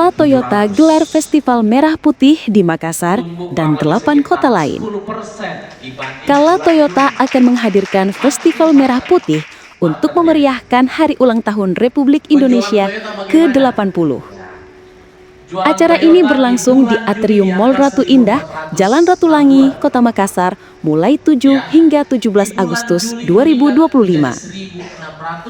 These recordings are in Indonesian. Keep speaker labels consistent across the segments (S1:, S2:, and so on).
S1: Kala Toyota gelar Festival Merah Putih di Makassar dan 8 kota lain. Kala Toyota akan menghadirkan Festival Merah Putih untuk memeriahkan Hari Ulang Tahun Republik Indonesia ke-80. Acara ini berlangsung di Atrium Mall Ratu Indah, Jalan Ratulangi, Kota Makassar, mulai 7 hingga 17 Agustus 2025.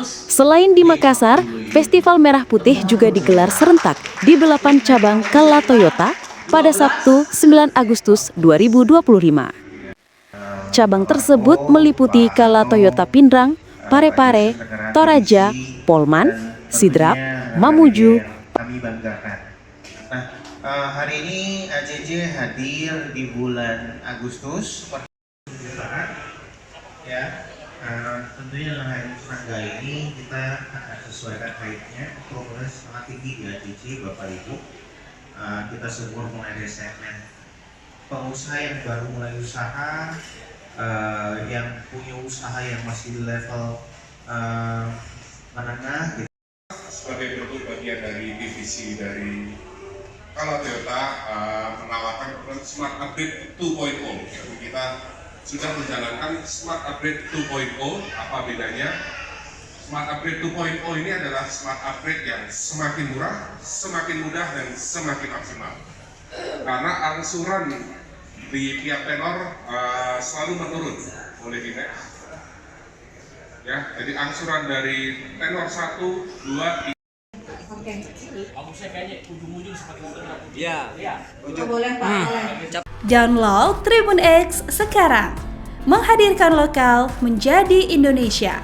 S1: Selain di Makassar, Festival Merah Putih juga digelar serentak di 8 cabang Kala Toyota pada Sabtu 9 Agustus 2025. Cabang tersebut meliputi Kala Toyota Pindrang, Parepare, Toraja, Polman, Sidrap, Mamuju.
S2: Kami banggakan. Hari ini AJJ hadir di bulan Agustus. Ya, tentunya dalam hari serangga ini kita akan sesuaikan haidnya. Progres sangat tinggi di AJJ, Bapak Ibu. Kita sebut mulai dari segmen pengusaha yang baru mulai usaha, yang punya usaha yang masih di level menengah.
S3: Sebagai bentuk bagian dari divisi dari Kala Toyota menawarkan Smart Upgrade 2.0. Jadi kita sudah menjalankan Smart Upgrade 2.0. Apa bedanya? Smart Upgrade 2.0 ini adalah Smart Upgrade yang semakin murah, semakin mudah, dan semakin maksimal. Karena angsuran di tiap tenor selalu menurun, boleh dilihat. Ya, jadi angsuran dari tenor 1, 2, 3.
S4: Oke.
S5: Bagusnya kayaknya ujung-ujung seperti itu.
S4: Iya. Boleh Pak, boleh.
S6: Download Tribun X sekarang. Menghadirkan lokal menjadi Indonesia.